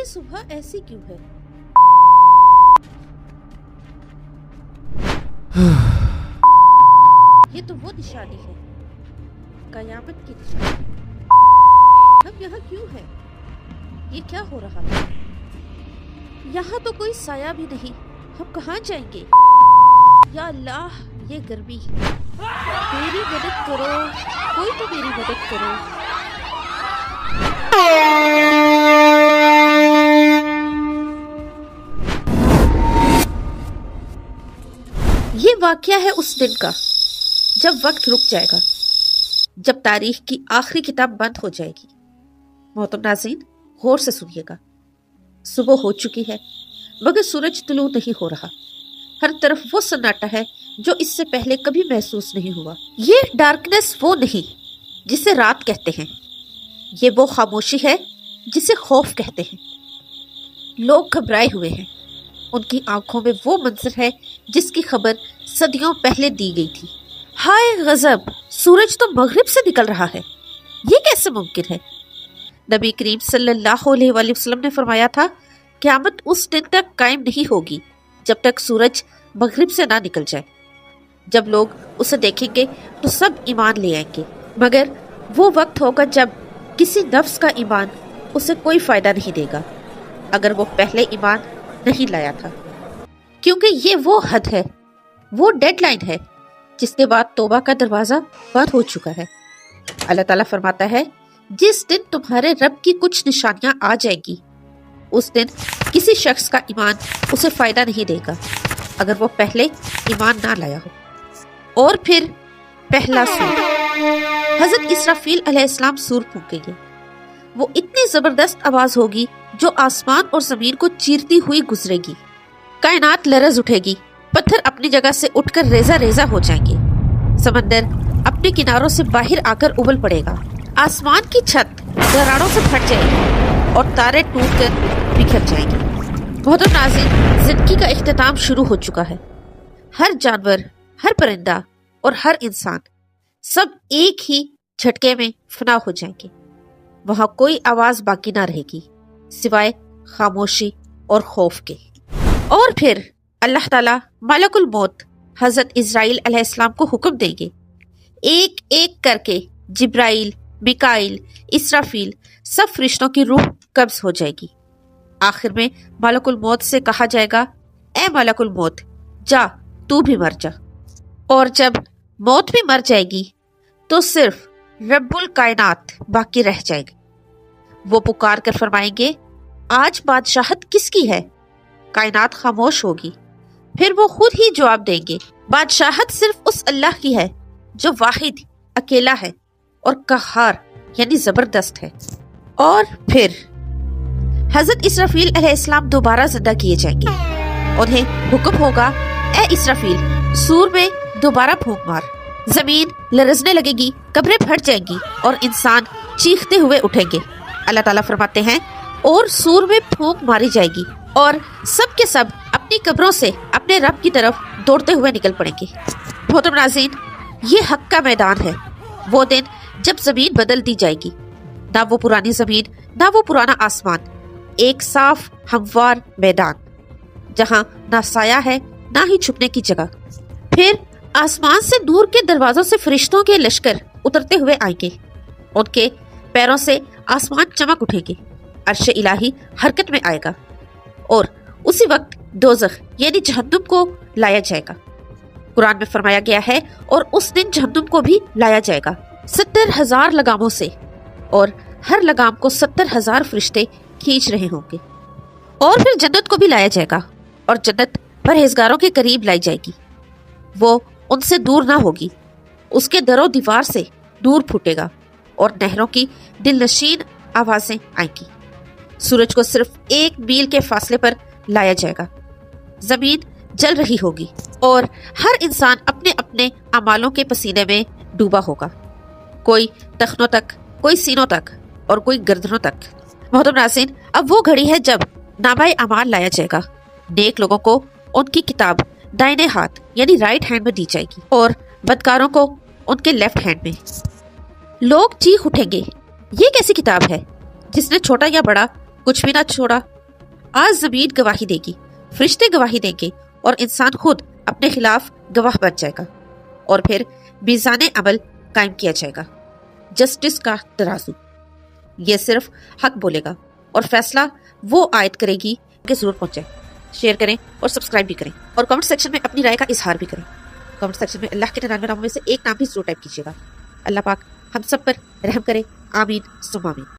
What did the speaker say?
یہ صبح ایسی کیوں ہے؟ یہ تو وہ نشانی ہے، قیامت کی نشانی۔ ہم یہاں کیوں ہیں؟ یہ کیا ہو رہا ہے؟ یہاں تو کوئی سایہ بھی نہیں، ہم کہاں جائیں گے؟ یا اللہ، یہ گرمی، میری مدد کرو، کوئی تو میری مدد کرو۔ یہ واقعہ ہے اس دن کا جب وقت رک جائے گا، جب تاریخ کی آخری کتاب بند ہو جائے گی۔ محترم ناظرین، غور سے سنیے گا۔ صبح ہو چکی ہے مگر سورج طلوع نہیں ہو رہا۔ ہر طرف وہ سناٹا ہے جو اس سے پہلے کبھی محسوس نہیں ہوا۔ یہ ڈارکنیس وہ نہیں جسے رات کہتے ہیں، یہ وہ خاموشی ہے جسے خوف کہتے ہیں۔ لوگ گھبرائے ہوئے ہیں، ان کی آنکھوں میں وہ منظر ہے جس کی خبر صدیوں پہلے دی گئی تھی۔ ہائے غضب، سورج تو مغرب سے نکل رہا ہے، یہ کیسے ممکن ہے؟ نبی کریم صلی اللہ علیہ وآلہ وسلم نے فرمایا تھا، قیامت اس دن تک قائم نہیں ہوگی جب تک سورج مغرب سے نہ نکل جائے۔ جب لوگ اسے دیکھیں گے تو سب ایمان لے آئیں گے، مگر وہ وقت ہوگا جب کسی نفس کا ایمان اسے کوئی فائدہ نہیں دے گا اگر وہ پہلے ایمان نہیں لایا تھا، کیونکہ یہ وہ حد ہے، وہ ڈیڈ لائن ہے جس کے بعد توبہ کا دروازہ بند ہو چکا ہے۔ اللہ تعالیٰ فرماتا ہے، جس دن تمہارے رب کی کچھ نشانیاں آ جائیں گی، اس دن کسی شخص کا ایمان اسے فائدہ نہیں دے گا اگر وہ پہلے ایمان نہ لایا ہو۔ اور پھر پہلا سور، حضرت اسرافیل علیہ السلام سور پھونکیں گے۔ وہ اتنی زبردست آواز ہوگی جو آسمان اور زمین کو چیرتی ہوئی گزرے گی۔ کائنات لرز اٹھے گی، پتھر اپنی جگہ سے اٹھ کر ریزہ ریزہ ہو جائیں گے، سمندر اپنے کناروں سے باہر آ کر ابل پڑے گا، آسمان کی چھت دراڑوں سے پھٹ جائے گی اور تارے ٹوٹ کر بکھر جائیں گے۔ محترم ناظرین، زندگی کا اختتام شروع ہو چکا ہے۔ ہر جانور، ہر پرندہ اور ہر انسان، سب ایک ہی جھٹکے میں فنا ہو جائیں گے۔ وہاں کوئی آواز باقی نہ رہے گی سوائے خاموشی اور خوف کے۔ اور پھر اللہ تعالیٰ ملک الموت حضرت اسرائیل علیہ السلام کو حکم دیں گے، ایک ایک کر کے جبرائیل، میکائیل، اسرافیل، سب فرشتوں کی روح قبض ہو جائے گی۔ آخر میں ملک الموت سے کہا جائے گا، اے ملک الموت، جا، تو بھی مر جا۔ اور جب موت بھی مر جائے گی تو صرف رب الکائنات باقی رہ جائے گی۔ وہ پکار کر فرمائیں گے، آج بادشاہت کس کی ہے؟ کائنات خاموش ہوگی، پھر وہ خود ہی جواب دیں گے، بادشاہت صرف اس اللہ کی ہے جو واحد، اکیلا ہے اور قہار یعنی زبردست ہے۔ اور پھر حضرت اسرافیل علیہ السلام دوبارہ زندہ کیے جائیں گے۔ انہیں حکم ہوگا، اے اسرافیل، سور میں دوبارہ پھونک مار۔ زمین لرزنے لگے گی، قبریں پھٹ جائیں گی اور انسان چیختے ہوئے اٹھیں گے۔ اللہ تعالیٰ فرماتے ہیں، اور سور میں پھونک ماری جائے گی اور سب کے سب اپنی قبروں سے اپنے رب کی طرف دوڑتے ہوئے نکل پڑیں گے۔ محترم ناظرین، یہ حق کا میدان ہے، وہ دن جب زمین بدل دی جائے گی، نہ وہ پرانی زمین نہ وہ پرانا آسمان، ایک صاف ہموار میدان جہاں نہ سایہ ہے نہ ہی چھپنے کی جگہ۔ پھر آسمان سے نور کے دروازوں سے فرشتوں کے لشکر اترتے ہوئے آئیں گے، ان کے پیروں سے آسمان چمک اٹھے گے، عرش الہی حرکت میں آئے گا، اور اسی وقت دوزخ یعنی جہنم کو لایا جائے گا۔ قرآن میں فرمایا گیا ہے، اور اس دن جہنم کو بھی لایا جائے گا 70,000 لگاموں سے، اور ہر لگام کو 70,000 فرشتے کھینچ رہے ہوں گے۔ اور پھر جنت کو بھی لایا جائے گا، اور جنت پرہیزگاروں کے قریب لائی جائے گی، وہ ان سے دور نہ ہوگی، اس کے در و دیوار سے نور پھوٹے گا اور نہروں کی دل نشین آوازیں آئیں گی۔ سورج کو صرف 1 میل کے فاصلے پر لایا جائے گا، زمین جل رہی ہوگی اور ہر انسان اپنے اپنے اعمالوں کے پسینے میں ڈوبا ہوگا، کوئی ٹخنوں تک، کوئی سینوں تک اور کوئی گردنوں تک۔ محترم ناظرین، اب وہ گھڑی ہے جب نامہ اعمال لایا جائے گا۔ نیک لوگوں کو ان کی کتاب دائنے ہاتھ یعنی رائٹ ہینڈ میں دی جائے گی اور بدکاروں کو ان کے لیفٹ ہینڈ میں۔ لوگ چیخ اٹھیں گے، یہ کیسی کتاب ہے جس نے چھوٹا یا بڑا کچھ بھی نہ چھوڑا آج زمین گواہی دے گی، فرشتے گواہی دیں گے اور انسان خود اپنے خلاف گواہ بن جائے گا، اور پھر میزان عمل قائم کیا جائے گا، جسٹس کا ترازو۔ یہ صرف حق بولے گا اور فیصلہ وہ عائد کرے گی کہ ضرور پہنچے۔ شیئر کریں اور سبسکرائب بھی کریں، اور کمنٹ سیکشن میں اپنی رائے کا اظہار بھی کریں۔ کمنٹ سیکشن میں اللہ کے 99 ناموں میں سے ایک نام بھی ضرور ٹائپ کیجیے گا۔ اللہ پاک ہم سب پر رحم کرے، آمین ثم آمین۔